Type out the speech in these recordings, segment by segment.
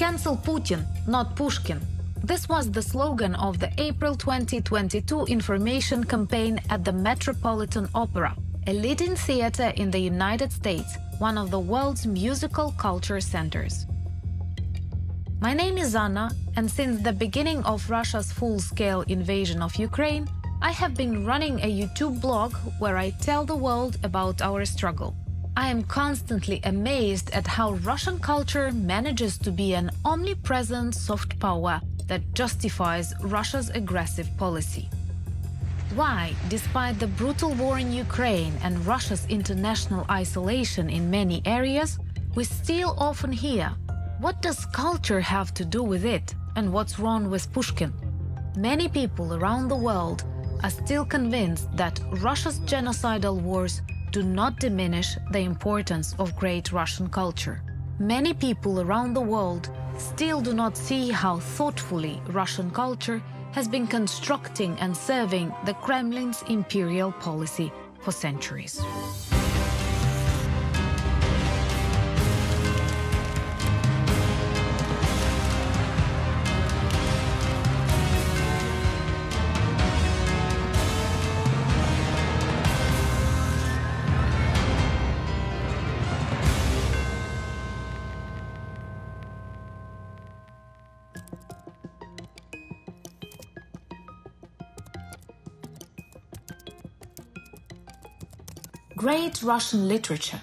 Cancel Putin, not Pushkin. This was the slogan of the April 2022 information campaign at the Metropolitan Opera, a leading theater in the United States, one of the world's musical culture centers. My name is Anna, and since the beginning of Russia's full-scale invasion of Ukraine, I have been running a YouTube blog where I tell the world about our struggle. I am constantly amazed at how Russian culture manages to be an omnipresent soft power that justifies Russia's aggressive policy. Why, despite the brutal war in Ukraine and Russia's international isolation in many areas, we still often hear, "What does culture have to do with it? And what's wrong with Pushkin?" Many people around the world are still convinced that Russia's genocidal wars do not diminish the importance of great Russian culture. Many people around the world still do not see how thoughtfully Russian culture has been constructing and serving the Kremlin's imperial policy for centuries. Great Russian literature.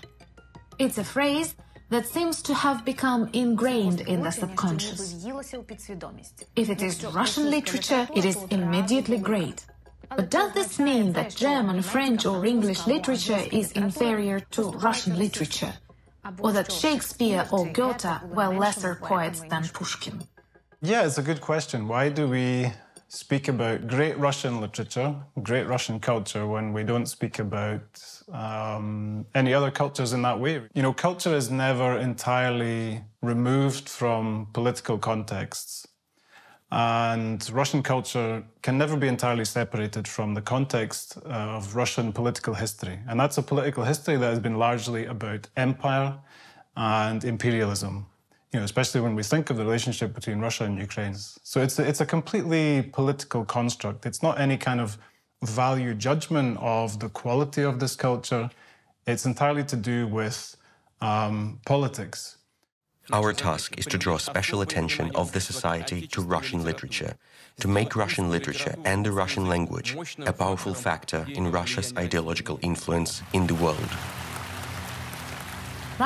It's a phrase that seems to have become ingrained in the subconscious. If it is Russian literature, it is immediately great. But does this mean that German, French or English literature is inferior to Russian literature? Or that Shakespeare or Goethe were lesser poets than Pushkin? Yeah, it's a good question. Why do we speak about great Russian literature, great Russian culture, when we don't speak about any other cultures in that way? You know, culture is never entirely removed from political contexts. And Russian culture can never be entirely separated from the context of Russian political history. And that's a political history that has been largely about empire and imperialism. You know, especially when we think of the relationship between Russia and Ukraine. So it's a completely political construct. It's not any kind of value judgment of the quality of this culture. It's entirely to do with politics. Our task is to draw special attention of the society to Russian literature, to make Russian literature and the Russian language a powerful factor in Russia's ideological influence in the world.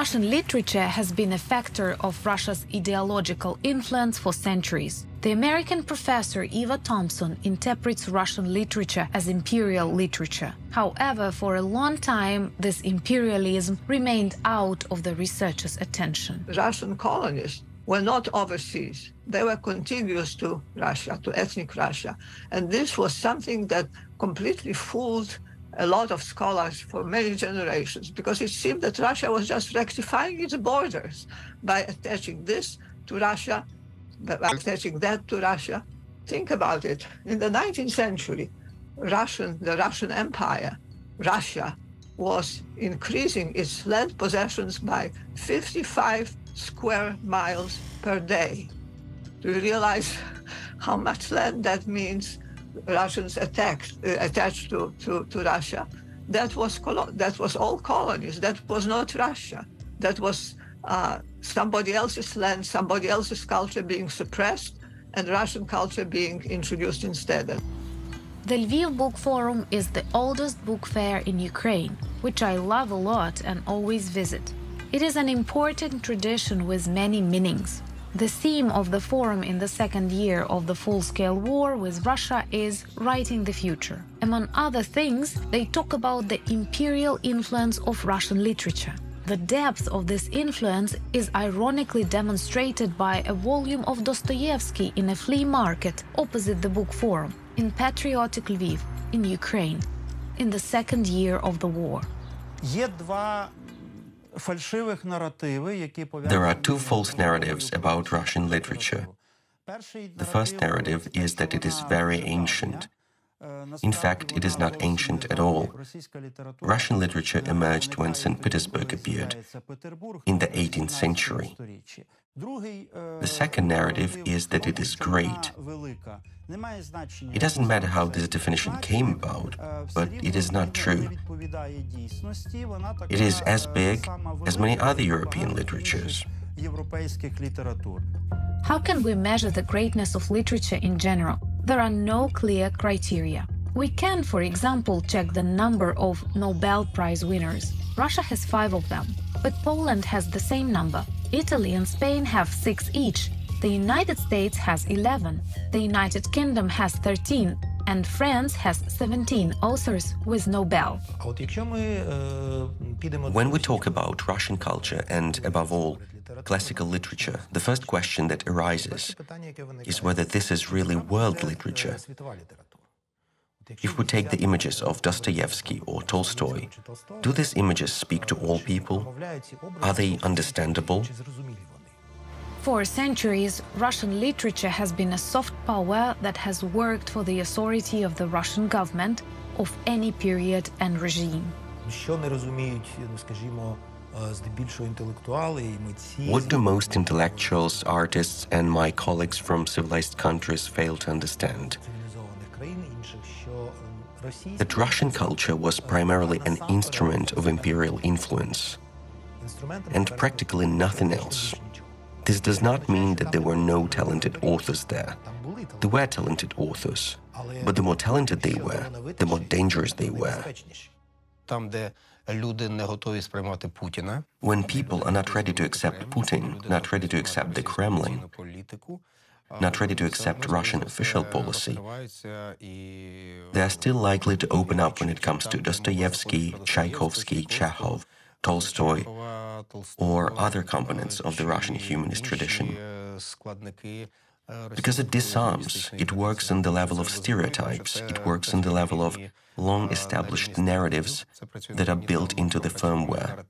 Russian literature has been a factor of Russia's ideological influence for centuries. The American professor Eva Thompson interprets Russian literature as imperial literature. However, for a long time, this imperialism remained out of the researcher's attention. Russian colonies were not overseas. They were contiguous to Russia, to ethnic Russia. And this was something that completely fooled a lot of scholars for many generations, because it seemed that Russia was just rectifying its borders by attaching this to Russia, by attaching that to Russia. Think about it. In the 19th century, the Russian Empire, Russia, was increasing its land possessions by 55 square miles per day. Do you realize how much land that means? Russians attached to Russia. That was all colonies. That was not Russia. That was somebody else's land, somebody else's culture being suppressed, and Russian culture being introduced instead. The Lviv Book Forum is the oldest book fair in Ukraine, which I love a lot and always visit. It is an important tradition with many meanings. The theme of the forum in the second year of the full-scale war with Russia is Writing the Future. Among other things, they talk about the imperial influence of Russian literature. The depth of this influence is ironically demonstrated by a volume of Dostoevsky in a flea market opposite the book forum in patriotic Lviv, in Ukraine, in the second year of the war. There are two false narratives about Russian literature. The first narrative is that it is very ancient, In fact, it is not ancient at all. Russian literature emerged when St. Petersburg appeared in the 18th century. The second narrative is that it is great. It doesn't matter how this definition came about, but it is not true. It is as big as many other European literatures. How can we measure the greatness of literature in general? There are no clear criteria. We can, for example, check the number of Nobel Prize winners. Russia has 5 of them, but Poland has the same number. Italy and Spain have 6 each. The United States has 11. The United Kingdom has 13. And France has 17 authors with Nobel. When we talk about Russian culture and, above all, classical literature, the first question that arises is whether this is really world literature. If we take the images of Dostoevsky or Tolstoy, do these images speak to all people? Are they understandable? For centuries, Russian literature has been a soft power that has worked for the authority of the Russian government of any period and regime. What do most intellectuals, artists, and my colleagues from civilized countries fail to understand? That Russian culture was primarily an instrument of imperial influence, and practically nothing else. This does not mean that there were no talented authors there. There were talented authors, but the more talented they were, the more dangerous they were. When people are not ready to accept Putin, not ready to accept the Kremlin, not ready to accept Russian official policy, they are still likely to open up when it comes to Dostoevsky, Tchaikovsky, Chekhov, Tolstoy, or other components of the Russian humanist tradition. Because it disarms, it works on the level of stereotypes, it works on the level of long-established narratives that are built into the firmware.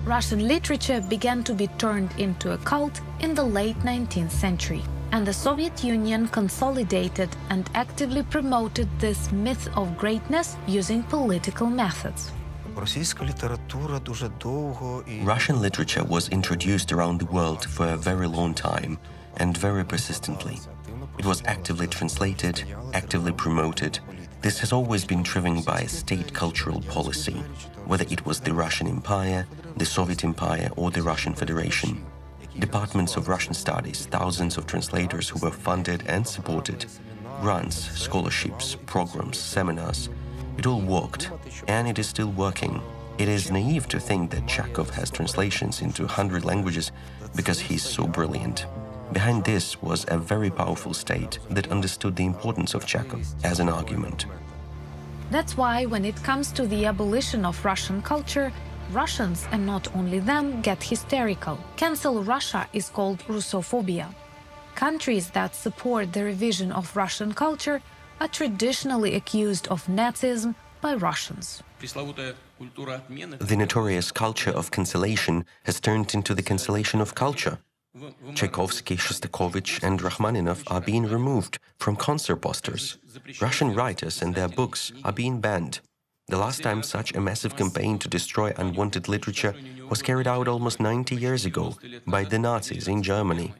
Russian literature began to be turned into a cult in the late 19th century, and the Soviet Union consolidated and actively promoted this myth of greatness using political methods. Russian literature was introduced around the world for a very long time and very persistently. It was actively translated, actively promoted. This has always been driven by a state cultural policy, whether it was the Russian Empire, the Soviet Empire, or the Russian Federation. Departments of Russian studies, thousands of translators who were funded and supported, grants, scholarships, programs, seminars. It all worked, and it is still working. It is naive to think that Chekhov has translations into 100 languages because he's so brilliant. Behind this was a very powerful state that understood the importance of Chekhov as an argument. That's why when it comes to the abolition of Russian culture, Russians, and not only them, get hysterical. Cancel Russia is called Russophobia. Countries that support the revision of Russian culture are traditionally accused of Nazism by Russians. The notorious culture of cancellation has turned into the cancellation of culture. Tchaikovsky, Shostakovich, and Rachmaninoff are being removed from concert posters. Russian writers and their books are being banned. The last time such a massive campaign to destroy unwanted literature was carried out almost 90 years ago by the Nazis in Germany.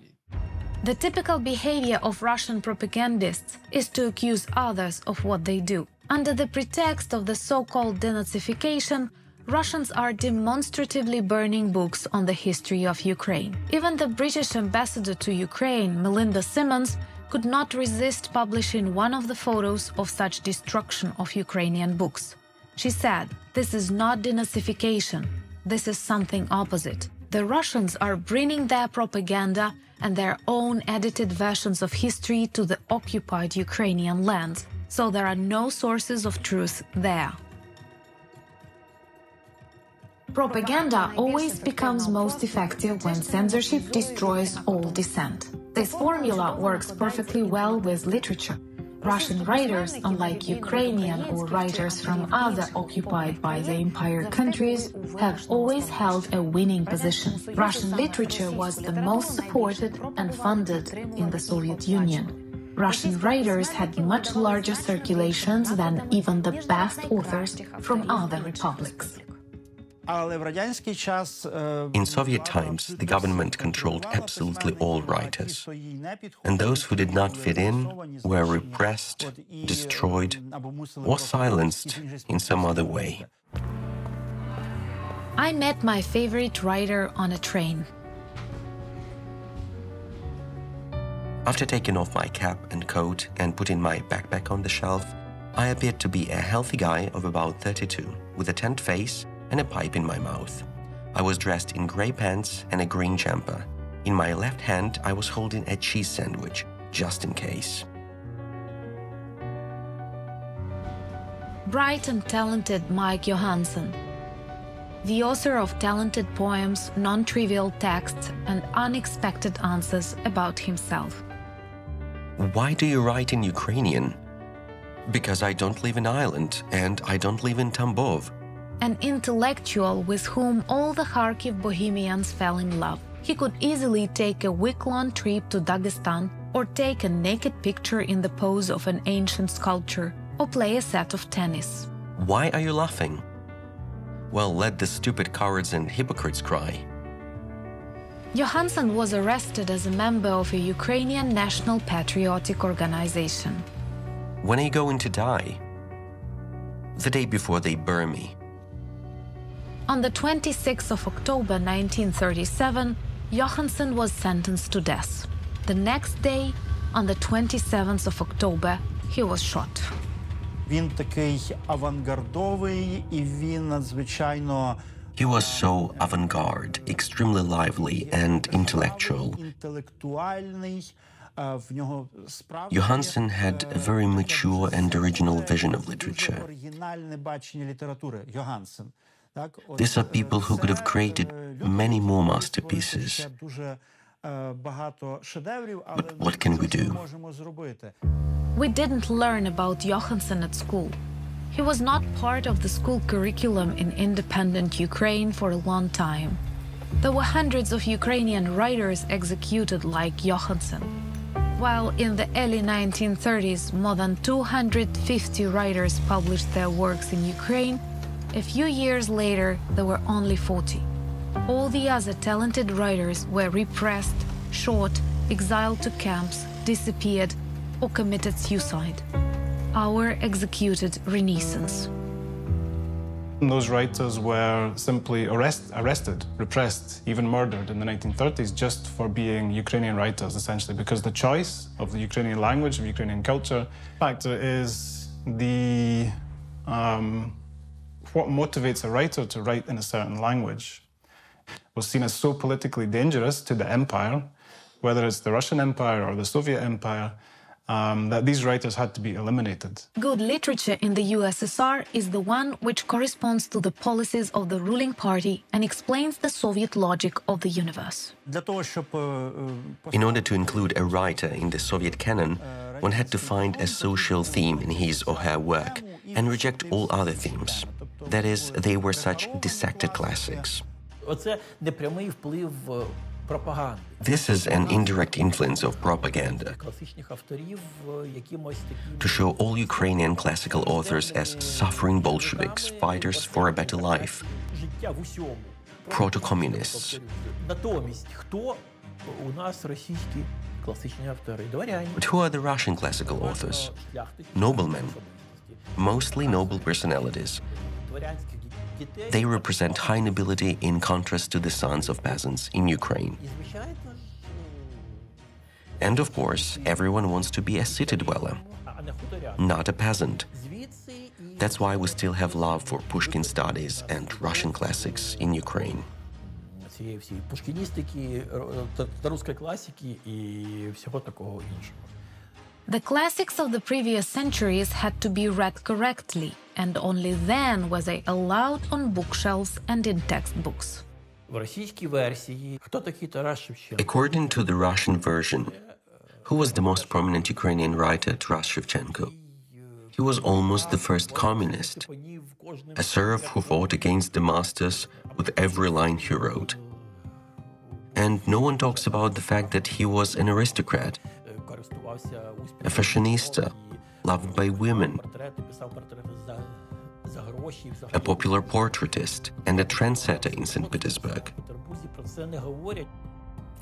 The typical behavior of Russian propagandists is to accuse others of what they do. Under the pretext of the so-called denazification, Russians are demonstratively burning books on the history of Ukraine. Even the British ambassador to Ukraine, Melinda Simmons, could not resist publishing one of the photos of such destruction of Ukrainian books. She said, "This is not denazification, this is something opposite. The Russians are bringing their propaganda and their own edited versions of history to the occupied Ukrainian lands, so there are no sources of truth there." Propaganda always becomes most effective when censorship destroys all dissent. This formula works perfectly well with literature. Russian writers, unlike Ukrainian or writers from other occupied by the empire countries, have always held a winning position. Russian literature was the most supported and funded in the Soviet Union. Russian writers had much larger circulations than even the best authors from other republics. In Soviet times, the government controlled absolutely all writers, and those who did not fit in were repressed, destroyed, or silenced in some other way. I met my favorite writer on a train. After taking off my cap and coat and putting my backpack on the shelf, I appeared to be a healthy guy of about 32, with a tanned face and a pipe in my mouth. I was dressed in grey pants and a green jumper. In my left hand, I was holding a cheese sandwich, just in case. Bright and talented Mike Johansson, the author of talented poems, non-trivial texts, and unexpected answers about himself. Why do you write in Ukrainian? Because I don't live in Ireland, and I don't live in Tambov. An intellectual with whom all the Kharkiv Bohemians fell in love. He could easily take a week-long trip to Dagestan, or take a naked picture in the pose of an ancient sculpture, or play a set of tennis. Why are you laughing? Well, let the stupid cowards and hypocrites cry. Johansson was arrested as a member of a Ukrainian national patriotic organization. When are you going to die? The day before they burn me. On the 26th of October 1937, Johansson was sentenced to death. The next day, on the 27th of October, he was shot. Він такий авангардовий, і він надзвичайно He was so avant-garde, extremely lively and intellectual. інтелектуальний. В нього справді Johansson had a very mature and original vision of literature. оригінальне бачення літератури. Johansson. These are people who could have created many more masterpieces. But what can we do? We didn't learn about Johansson at school. He was not part of the school curriculum in independent Ukraine for a long time. There were hundreds of Ukrainian writers executed like Johansson. While in the early 1930s, more than 250 writers published their works in Ukraine, a few years later, there were only 40. All the other talented writers were repressed, shot, exiled to camps, disappeared, or committed suicide. Our executed Renaissance. Those writers were simply arrested, repressed, even murdered in the 1930s just for being Ukrainian writers, essentially, because the choice of the Ukrainian language, of Ukrainian culture, factor is what motivates a writer to write in a certain language was seen as so politically dangerous to the empire, whether it's the Russian Empire or the Soviet Empire, that these writers had to be eliminated. Good literature in the USSR is the one which corresponds to the policies of the ruling party and explains the Soviet logic of the universe. In order to include a writer in the Soviet canon, one had to find a social theme in his or her work and reject all other themes. That is, they were such dissected classics. This is an indirect influence of propaganda to show all Ukrainian classical authors as suffering Bolsheviks, fighters for a better life, proto-communists. But who are the Russian classical authors? Noblemen, mostly noble personalities. They represent high nobility in contrast to the sons of peasants in Ukraine. And of course, everyone wants to be a city dweller, not a peasant. That's why we still have love for Pushkin studies and Russian classics in Ukraine. The classics of the previous centuries had to be read correctly, and only then were they allowed on bookshelves and in textbooks. According to the Russian version, who was the most prominent Ukrainian writer, Taras Shevchenko? He was almost the first communist, a serf who fought against the masters with every line he wrote. And no one talks about the fact that he was an aristocrat, a fashionista, loved by women, a popular portraitist, and a trendsetter in St. Petersburg.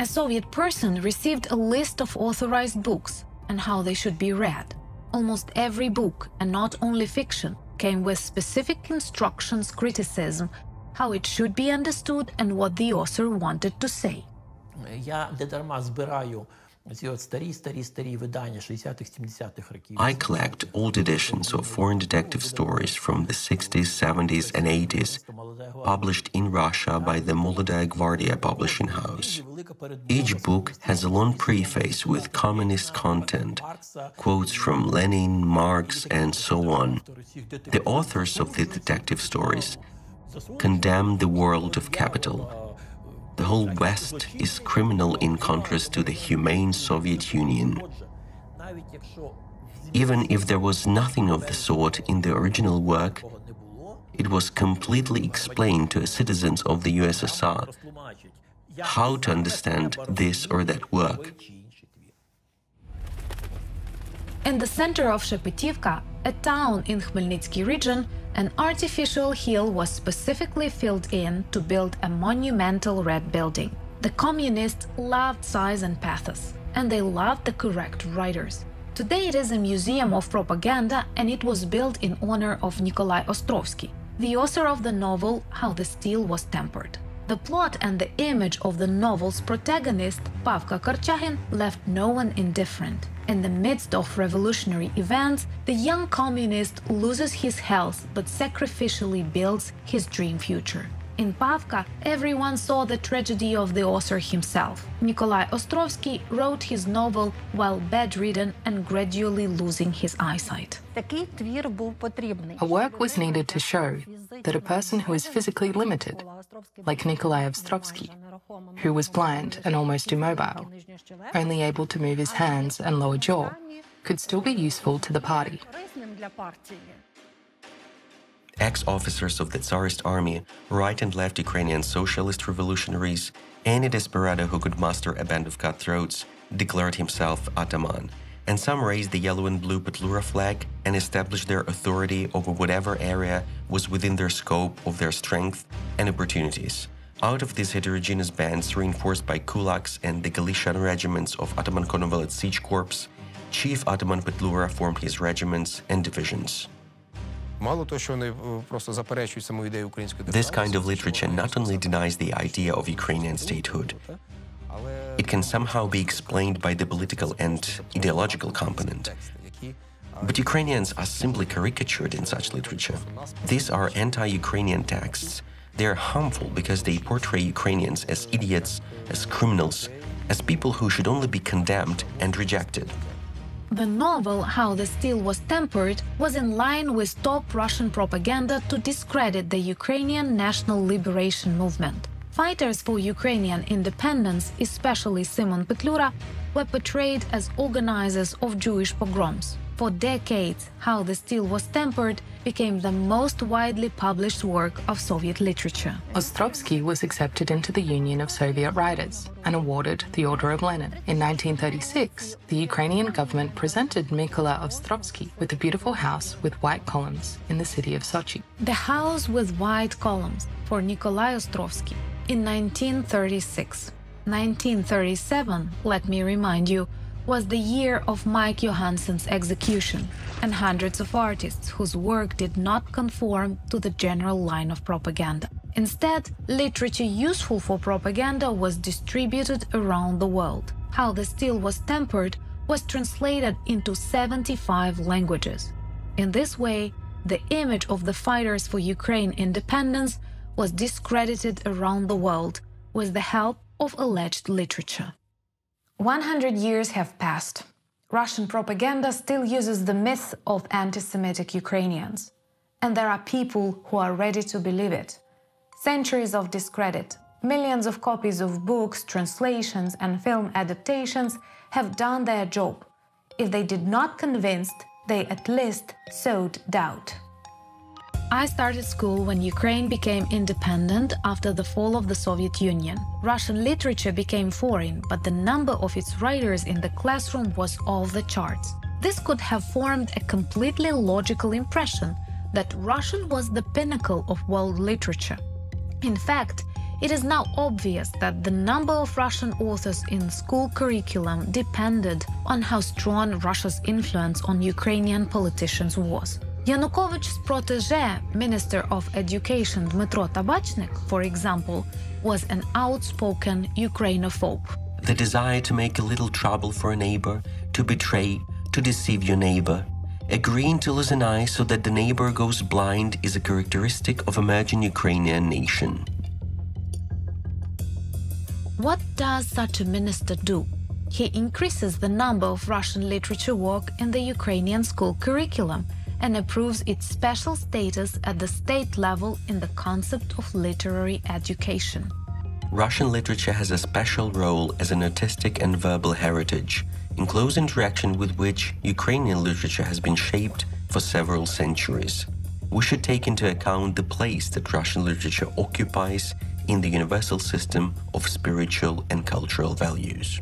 A Soviet person received a list of authorized books and how they should be read. Almost every book, and not only fiction, came with specific instructions, criticism, how it should be understood and what the author wanted to say. I collect old editions of foreign detective stories from the 60s, 70s, and 80s, published in Russia by the Molodaya Gvardia publishing house. Each book has a long preface with communist content, quotes from Lenin, Marx, and so on. The authors of the detective stories condemn the world of capital. The whole West is criminal in contrast to the humane Soviet Union. Even if there was nothing of the sort in the original work, it was completely explained to citizens of the USSR how to understand this or that work. In the center of Shepetivka, a town in Khmelnytsky region, an artificial hill was specifically filled in to build a monumental red building. The communists loved size and pathos, and they loved the correct writers. Today it is a museum of propaganda, and it was built in honor of Nikolai Ostrovsky, the author of the novel How the Steel Was Tempered. The plot and the image of the novel's protagonist, Pavka Korchagin, left no one indifferent. In the midst of revolutionary events, the young communist loses his health but sacrificially builds his dream future. In Pavka, everyone saw the tragedy of the author himself. Nikolai Ostrovsky wrote his novel while bedridden and gradually losing his eyesight. A work was needed to show that a person who is physically limited, like Nikolai Ostrovsky, who was blind and almost immobile, only able to move his hands and lower jaw, could still be useful to the party. Ex-officers of the Tsarist army, right and left Ukrainian socialist revolutionaries, any desperado who could muster a band of cutthroats declared himself ataman, and some raised the yellow and blue Petlura flag and established their authority over whatever area was within their scope of their strength and opportunities. Out of these heterogeneous bands, reinforced by kulaks and the Galician regiments of Ataman Konovelets Siege Corps, Chief Ataman Petlura formed his regiments and divisions. This kind of literature not only denies the idea of Ukrainian statehood, it can somehow be explained by the political and ideological component. But Ukrainians are simply caricatured in such literature. These are anti-Ukrainian texts. They are harmful because they portray Ukrainians as idiots, as criminals, as people who should only be condemned and rejected. The novel How the Steel Was Tempered was in line with top Russian propaganda to discredit the Ukrainian national liberation movement. Fighters for Ukrainian independence, especially Simon Petlura, were portrayed as organizers of Jewish pogroms. For decades, How the Steel Was Tempered became the most widely published work of Soviet literature. Ostrovsky was accepted into the Union of Soviet Writers and awarded the Order of Lenin. In 1936, the Ukrainian government presented Mykola Ostrovsky with a beautiful house with white columns in the city of Sochi. The House with White Columns for Nikolai Ostrovsky in 1936. 1937, let me remind you, was the year of Mike Johansen's execution, and hundreds of artists whose work did not conform to the general line of propaganda. Instead, literature useful for propaganda was distributed around the world. How the Steel Was Tempered was translated into 75 languages. In this way, the image of the fighters for Ukraine independence was discredited around the world with the help of alleged literature. 100 years have passed. Russian propaganda still uses the myth of anti-Semitic Ukrainians. And there are people who are ready to believe it. Centuries of discredit, millions of copies of books, translations, and film adaptations have done their job. If they did not convince, they at least sowed doubt. I started school when Ukraine became independent after the fall of the Soviet Union. Russian literature became foreign, but the number of its writers in the classroom was off the charts. This could have formed a completely logical impression that Russian was the pinnacle of world literature. In fact, it is now obvious that the number of Russian authors in school curriculum depended on how strong Russia's influence on Ukrainian politicians was. Yanukovych's protege, Minister of Education Dmytro Tabachnik, for example, was an outspoken Ukrainophobe. The desire to make a little trouble for a neighbor, to betray, to deceive your neighbor, agreeing to lose an eye so that the neighbor goes blind is a characteristic of emerging Ukrainian nation. What does such a minister do? He increases the number of Russian literature work in the Ukrainian school curriculum and approves its special status at the state level in the concept of literary education. Russian literature has a special role as an artistic and verbal heritage, in close interaction with which Ukrainian literature has been shaped for several centuries. We should take into account the place that Russian literature occupies in the universal system of spiritual and cultural values.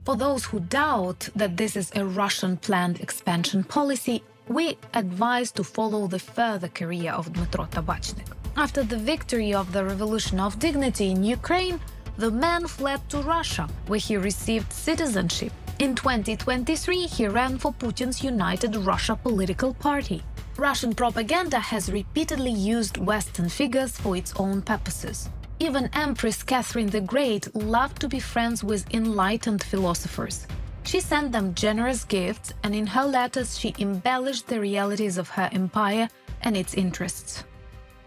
For those who doubt that this is a Russian planned expansion policy, we advise to follow the further career of Dmytro Tabachnik. After the victory of the Revolution of Dignity in Ukraine, the man fled to Russia, where he received citizenship. In 2023, he ran for Putin's United Russia political party. Russian propaganda has repeatedly used Western figures for its own purposes. Even Empress Catherine the Great loved to be friends with enlightened philosophers. She sent them generous gifts, and in her letters she embellished the realities of her empire and its interests.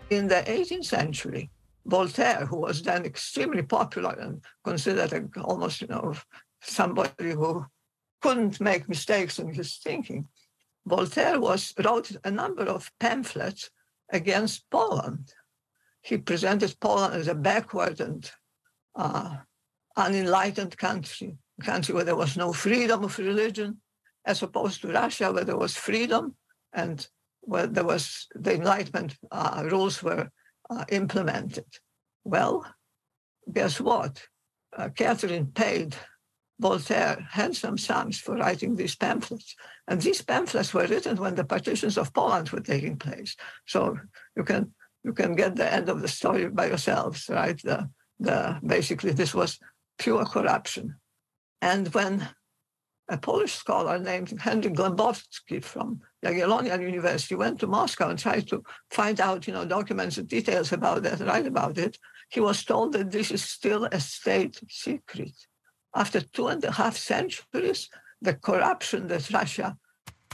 In the 18th century, Voltaire, who was then extremely popular and considered almost, somebody who couldn't make mistakes in his thinking, Voltaire wrote a number of pamphlets against Poland. He presented Poland as a backward and unenlightened country, a country where there was no freedom of religion, as opposed to Russia, where there was freedom and where there was the Enlightenment rules were implemented. Well, guess what? Catherine paid Voltaire handsome sums for writing these pamphlets. And these pamphlets were written when the partitions of Poland were taking place. So you can get the end of the story by yourselves, right? Basically, this was pure corruption. And when a Polish scholar named Henryk Glembowski from Jagiellonian University went to Moscow and tried to find out, documents and details about that, write about it, he was told that this is still a state secret. After 2.5 centuries, the corruption that Russia...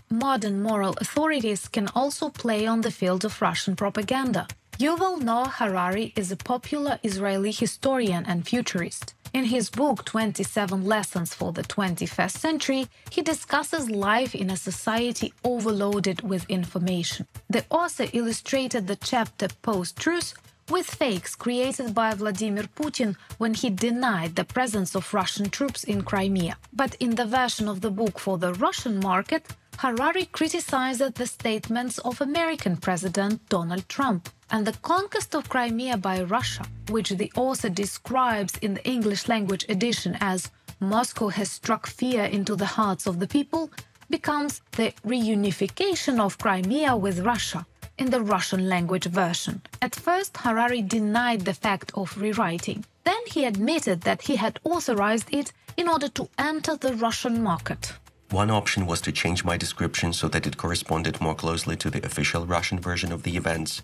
Modern moral authorities can also play on the field of Russian propaganda. Yuval Noah Harari is a popular Israeli historian and futurist. In his book 27 Lessons for the 21st Century, he discusses life in a society overloaded with information. The author illustrated the chapter Post-Truth with fakes created by Vladimir Putin when he denied the presence of Russian troops in Crimea. But in the version of the book for the Russian market, Harari criticized the statements of American President Donald Trump. And the conquest of Crimea by Russia, which the author describes in the English language edition as Moscow has struck fear into the hearts of the people, becomes the reunification of Crimea with Russia in the Russian language version. At first, Harari denied the fact of rewriting. Then he admitted that he had authorized it in order to enter the Russian market. One option was to change my description so that it corresponded more closely to the official Russian version of the events,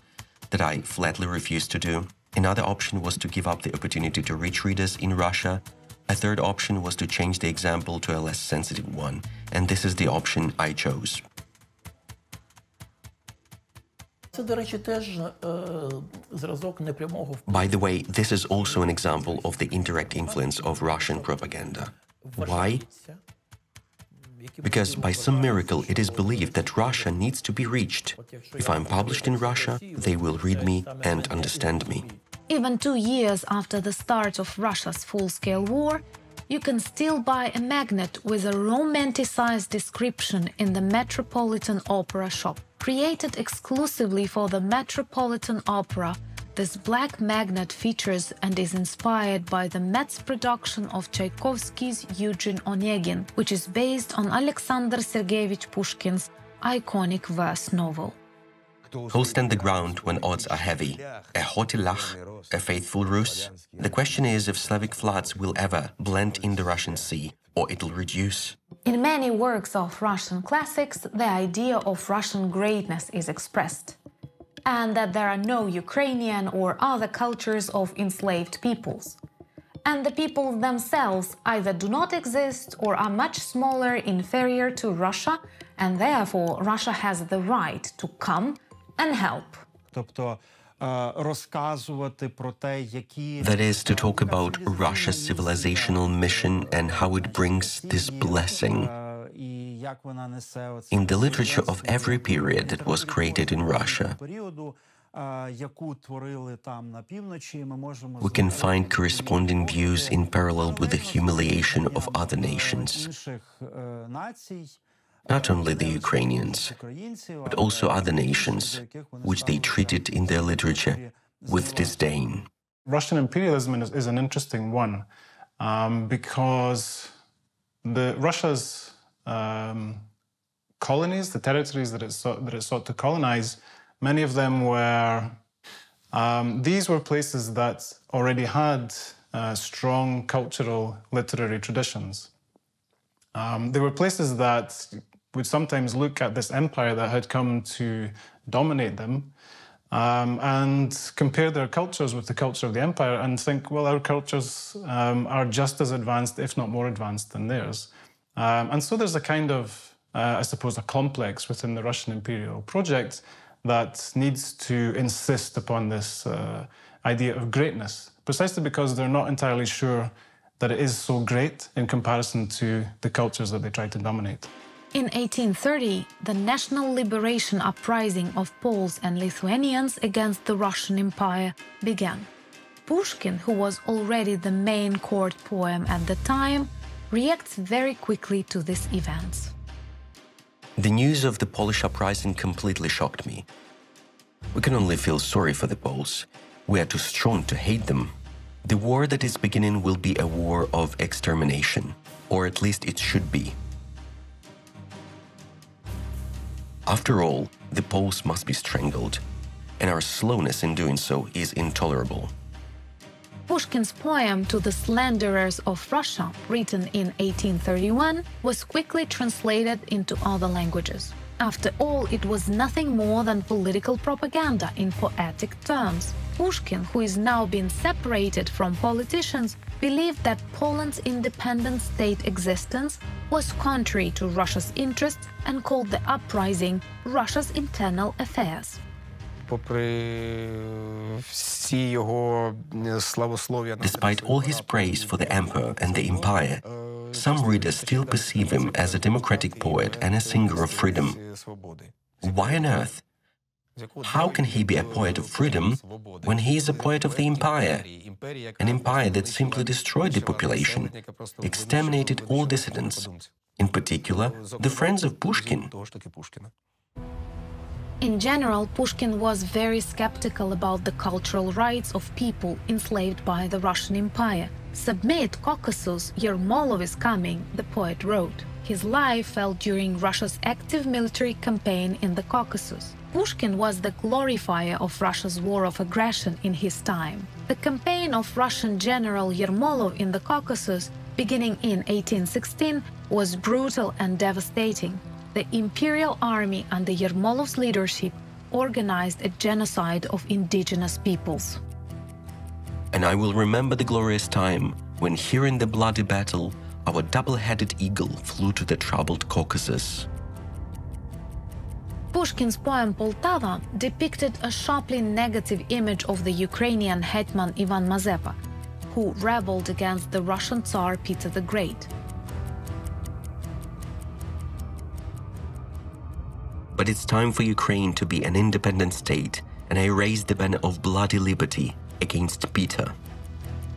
that I flatly refused to do. Another option was to give up the opportunity to reach readers in Russia. A third option was to change the example to a less sensitive one, and this is the option I chose. By the way, this is also an example of the indirect influence of Russian propaganda. Why? Because by some miracle it is believed that Russia needs to be reached. If I'm published in Russia, they will read me and understand me. Even 2 years after the start of Russia's full-scale war, you can still buy a magnet with a romanticized description in the Metropolitan Opera shop. Created exclusively for the Metropolitan Opera, this black magnet features and is inspired by the Met's production of Tchaikovsky's Eugene Onegin, which is based on Alexander Sergeyevich Pushkin's iconic verse novel. Who'll stand the ground when odds are heavy? A haughty Lach, a faithful Rus? The question is if Slavic floods will ever blend in the Russian Sea, or it'll reduce. In many works of Russian classics, the idea of Russian greatness is expressed, and that there are no Ukrainian or other cultures of enslaved peoples. And the people themselves either do not exist or are much smaller, inferior to Russia, and therefore Russia has the right to come and help. Тобто розказувати про те, які That is, to talk about Russia's civilizational mission and how it brings this blessing. і як вона несе In the literature of every period that was created in Russia, періоду, яку творили там на півночі, ми можемо we can find corresponding views in parallel with the humiliation of other nations. інших націй. Not only the Ukrainians, but also other nations, which they treated in their literature with disdain. Russian imperialism is an interesting one because Russia's colonies, the territories that it sought to colonize, many of them were, these were places that already had strong cultural literary traditions. They were places that would sometimes look at this empire that had come to dominate them and compare their cultures with the culture of the empire and think, well, our cultures are just as advanced, if not more advanced than theirs. And so there's a kind of, I suppose, a complex within the Russian imperial project that needs to insist upon this idea of greatness, precisely because they're not entirely sure that it is so great in comparison to the cultures that they try to dominate. In 1830, the national liberation uprising of Poles and Lithuanians against the Russian Empire began. Pushkin, who was already the main court poem at the time, reacts very quickly to these events. The news of the Polish uprising completely shocked me. We can only feel sorry for the Poles. We are too strong to hate them. The war that is beginning will be a war of extermination, or at least it should be. After all, the Poles must be strangled, and our slowness in doing so is intolerable. Pushkin's poem To the Slanderers of Russia, written in 1831, was quickly translated into other languages. After all, it was nothing more than political propaganda in poetic terms. Pushkin, who is now being separated from politicians, believed that Poland's independent state existence was contrary to Russia's interests and called the uprising Russia's internal affairs. Despite all his praise for the emperor and the empire, some readers still perceive him as a democratic poet and a singer of freedom. Why on earth? How can he be a poet of freedom when he is a poet of the empire? An empire that simply destroyed the population, exterminated all dissidents, in particular, the friends of Pushkin. In general, Pushkin was very skeptical about the cultural rights of people enslaved by the Russian Empire. "Submit, Caucasus, Yermolov is coming," the poet wrote. His life fell during Russia's active military campaign in the Caucasus. Pushkin was the glorifier of Russia's war of aggression in his time. The campaign of Russian General Yermolov in the Caucasus, beginning in 1816, was brutal and devastating. The imperial army under Yermolov's leadership organized a genocide of indigenous peoples. And I will remember the glorious time when, hearing the bloody battle, our double-headed eagle flew to the troubled Caucasus. Pushkin's poem Poltava depicted a sharply negative image of the Ukrainian hetman Ivan Mazepa, who rebelled against the Russian Tsar Peter the Great. But it's time for Ukraine to be an independent state, and I raise the banner of bloody liberty against Peter.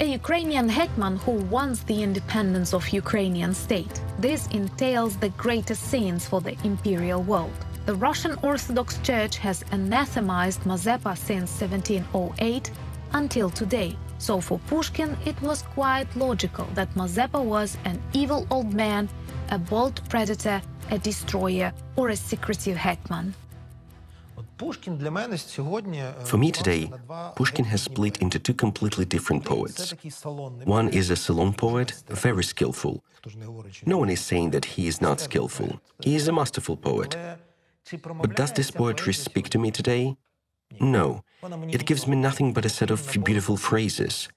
a Ukrainian hetman who wants the independence of Ukrainian state. This entails the greatest sins for the imperial world. The Russian Orthodox Church has anathemized Mazepa since 1708 until today. So for Pushkin, it was quite logical that Mazepa was an evil old man, a bold predator, a destroyer, or a secretive hetman. For me today, Pushkin has split into two completely different poets. One is a salon poet, very skillful. No one is saying that he is not skillful. He is a masterful poet. But does this poetry speak to me today? No. It gives me nothing but a set of beautiful phrases.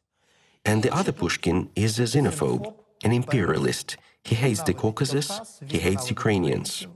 And the other Pushkin is a xenophobe, an imperialist. He hates the Caucasus, he hates Ukrainians.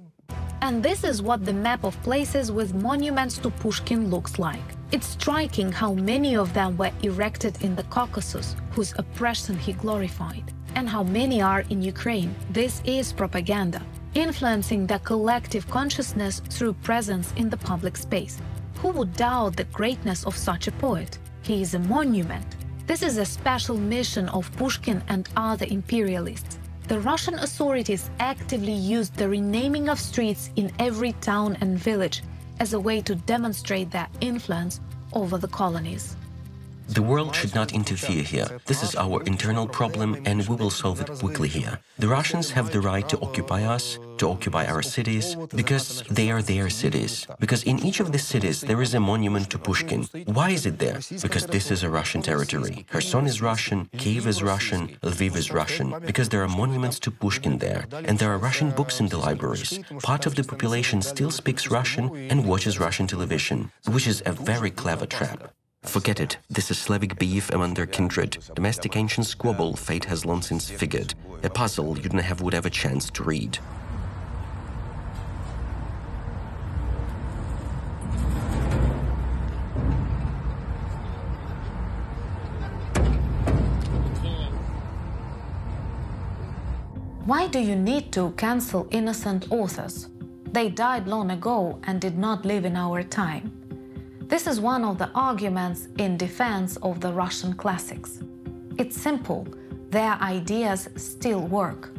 And this is what the map of places with monuments to Pushkin looks like. It's striking how many of them were erected in the Caucasus, whose oppression he glorified, and how many are in Ukraine. This is propaganda, influencing the collective consciousness through presence in the public space. Who would doubt the greatness of such a poet? He is a monument. This is a special mission of Pushkin and other imperialists. The Russian authorities actively used the renaming of streets in every town and village as a way to demonstrate their influence over the colonies. The world should not interfere here. This is our internal problem, and we will solve it quickly here. The Russians have the right to occupy us, to occupy our cities, because they are their cities. Because in each of the cities there is a monument to Pushkin. Why is it there? Because this is a Russian territory. Kherson is Russian, Kiev is Russian, Lviv is Russian. Because there are monuments to Pushkin there, and there are Russian books in the libraries. Part of the population still speaks Russian and watches Russian television, which is a very clever trap. Forget it, this is Slavic beef among their kindred. Domestic ancient squabble fate has long since figured. A puzzle you don't have whatever chance to read. Why do you need to cancel innocent authors? They died long ago and did not live in our time. This is one of the arguments in defense of the Russian classics. It's simple, their ideas still work.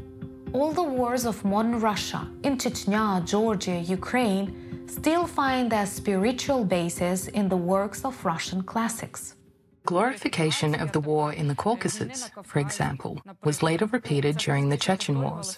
All the wars of modern Russia, in Chechnya, Georgia, Ukraine, still find their spiritual basis in the works of Russian classics. Glorification of the war in the Caucasus, for example, was later repeated during the Chechen wars,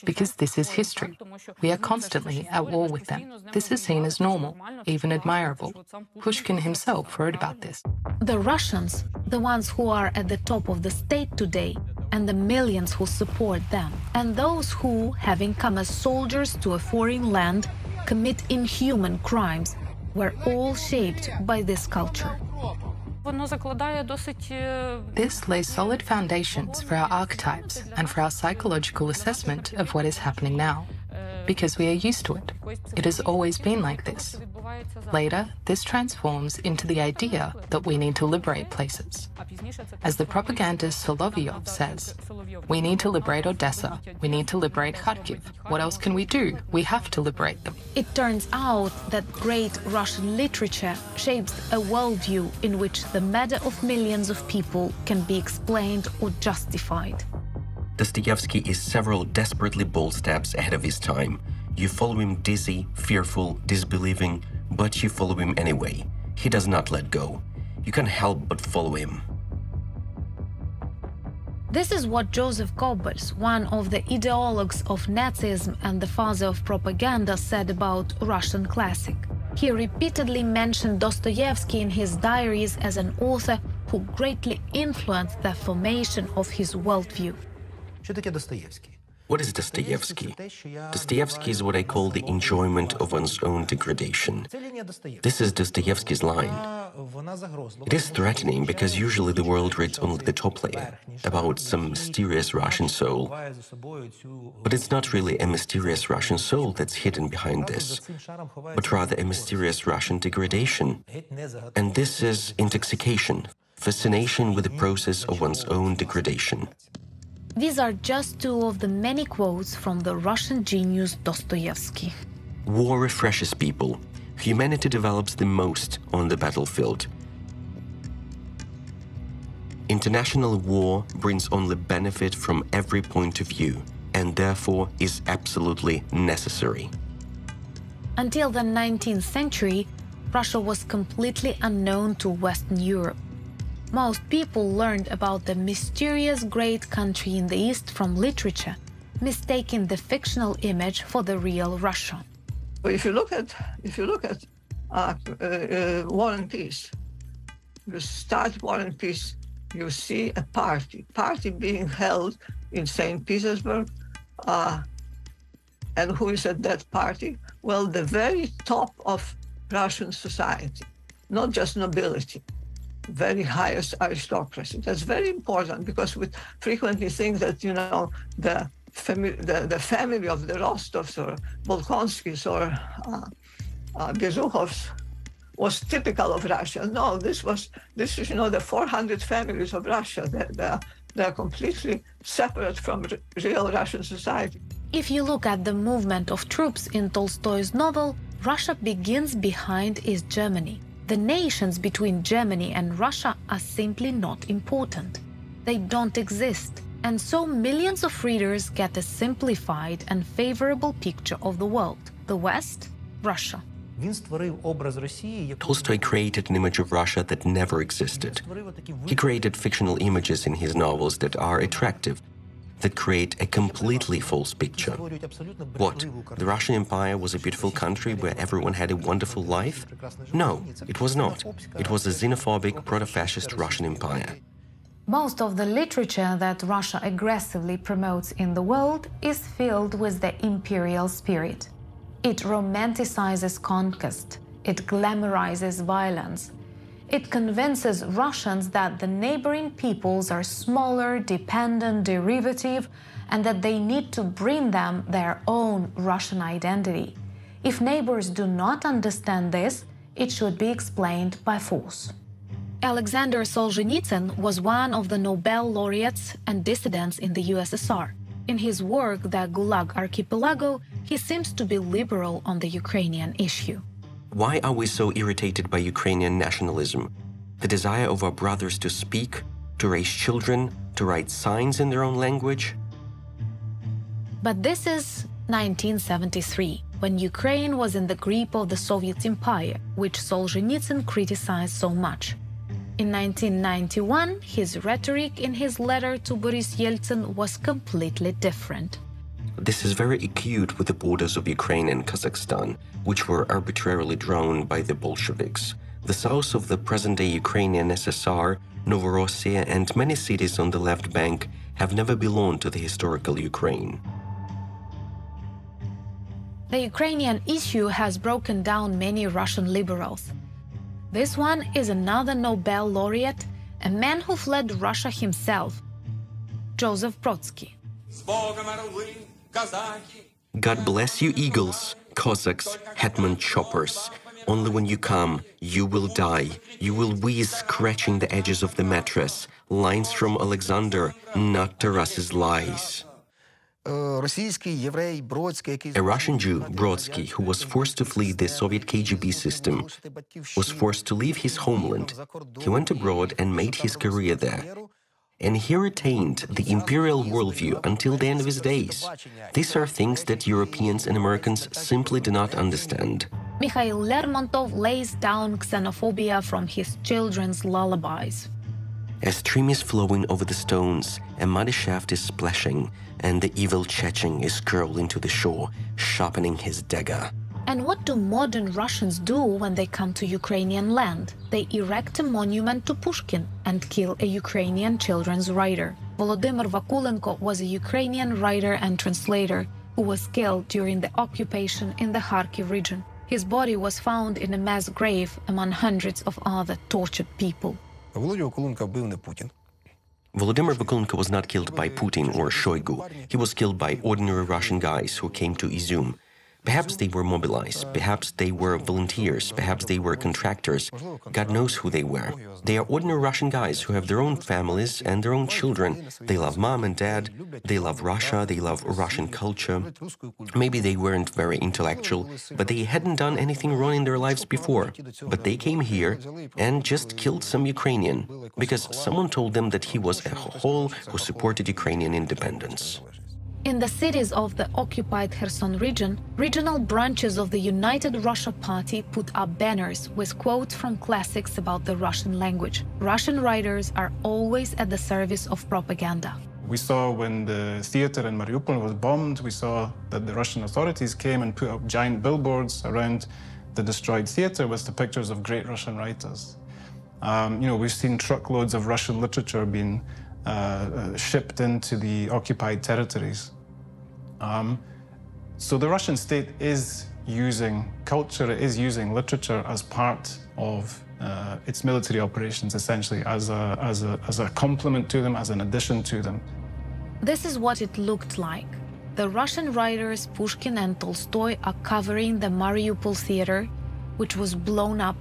because this is history. We are constantly at war with them. This is seen as normal, even admirable. Pushkin himself wrote about this. The Russians, the ones who are at the top of the state today, and the millions who support them, and those who, having come as soldiers to a foreign land, commit inhuman crimes, were all shaped by this culture. This lays solid foundations for our archetypes and for our psychological assessment of what is happening now, because we are used to it. It has always been like this. Later, this transforms into the idea that we need to liberate places. As the propagandist Solovyov says, we need to liberate Odessa, we need to liberate Kharkiv. What else can we do? We have to liberate them. It turns out that great Russian literature shapes a worldview in which the murder of millions of people can be explained or justified. Dostoevsky is several desperately bold steps ahead of his time. You follow him dizzy, fearful, disbelieving, but you follow him anyway. He does not let go. You can't help but follow him. This is what Joseph Goebbels, one of the ideologues of Nazism and the father of propaganda, said about Russian classic. He repeatedly mentioned Dostoevsky in his diaries as an author who greatly influenced the formation of his worldview. What is Dostoevsky? Dostoevsky is what I call the enjoyment of one's own degradation. This is Dostoevsky's line. It is threatening because usually the world reads only the top layer, about some mysterious Russian soul. But it's not really a mysterious Russian soul that's hidden behind this, but rather a mysterious Russian degradation. And this is intoxication, fascination with the process of one's own degradation. These are just two of the many quotes from the Russian genius Dostoevsky. War refreshes people. Humanity develops the most on the battlefield. International war brings only benefit from every point of view, and therefore is absolutely necessary. Until the 19th century, Russia was completely unknown to Western Europe. Most people learned about the mysterious great country in the East from literature, mistaking the fictional image for the real Russia. If you look at War and Peace, you start War and Peace, you see a party being held in St. Petersburg. And who is at that party? Well, the very top of Russian society, not just nobility, very highest aristocracy. That's very important because we frequently think that, you know, the family of the Rostovs or Bolkonskis or Bezukhovs was typical of Russia. No, this is, you know, the 400 families of Russia. They're completely separate from real Russian society. If you look at the movement of troops in Tolstoy's novel, Russia begins behind East Germany. The nations between Germany and Russia are simply not important. They don't exist. And so millions of readers get a simplified and favorable picture of the world. The West, Russia. Tolstoy created an image of Russia that never existed. He created fictional images in his novels that are attractive, that create a completely false picture. What? The Russian Empire was a beautiful country where everyone had a wonderful life? No, it was not. It was a xenophobic, proto-fascist Russian Empire. Most of the literature that Russia aggressively promotes in the world is filled with the imperial spirit. It romanticizes conquest. It glamorizes violence. It convinces Russians that the neighboring peoples are smaller, dependent, derivative, and that they need to bring them their own Russian identity. If neighbors do not understand this, it should be explained by force. Alexander Solzhenitsyn was one of the Nobel laureates and dissidents in the USSR. In his work, The Gulag Archipelago, he seems to be liberal on the Ukrainian issue. Why are we so irritated by Ukrainian nationalism? The desire of our brothers to speak, to raise children, to write signs in their own language? But this is 1973, when Ukraine was in the grip of the Soviet Empire, which Solzhenitsyn criticized so much. In 1991, his rhetoric in his letter to Boris Yeltsin was completely different. This is very acute with the borders of Ukraine and Kazakhstan, which were arbitrarily drawn by the Bolsheviks. The south of the present-day Ukrainian SSR, Novorossiya, and many cities on the left bank have never belonged to the historical Ukraine. The Ukrainian issue has broken down many Russian liberals. This one is another Nobel laureate, a man who fled Russia himself, Joseph Brodsky. God bless you, eagles, Cossacks, hetman choppers. Only when you come, you will die. You will wheeze, scratching the edges of the mattress. Lines from Alexander, not Taras's lies. A Russian Jew, Brodsky, who was forced to flee the Soviet KGB system, was forced to leave his homeland. He went abroad and made his career there. And he retained the imperial worldview until the end of his days. These are things that Europeans and Americans simply do not understand. Mikhail Lermontov lays down xenophobia from his children's lullabies. A stream is flowing over the stones, a muddy shaft is splashing, and the evil Chechen is curling to the shore, sharpening his dagger. And what do modern Russians do when they come to Ukrainian land? They erect a monument to Pushkin and kill a Ukrainian children's writer. Volodymyr Vakulenko was a Ukrainian writer and translator who was killed during the occupation in the Kharkiv region. His body was found in a mass grave among hundreds of other tortured people. Volodymyr Vakulenko was not killed by Putin or Shoigu. He was killed by ordinary Russian guys who came to Izum. Perhaps they were mobilized, perhaps they were volunteers, perhaps they were contractors. God knows who they were. They are ordinary Russian guys who have their own families and their own children. They love mom and dad, they love Russia, they love Russian culture. Maybe they weren't very intellectual, but they hadn't done anything wrong in their lives before. But they came here and just killed some Ukrainian, because someone told them that he was a whole who supported Ukrainian independence. In the cities of the occupied Kherson region, regional branches of the United Russia Party put up banners with quotes from classics about the Russian language. Russian writers are always at the service of propaganda. We saw when the theater in Mariupol was bombed, we saw that the Russian authorities came and put up giant billboards around the destroyed theater with the pictures of great Russian writers. We've seen truckloads of Russian literature being shipped into the occupied territories. So the Russian state is using culture, it is using literature as part of its military operations, essentially, as a complement to them, as an addition to them. This is what it looked like. The Russian writers Pushkin and Tolstoy are covering the Mariupol theater, which was blown up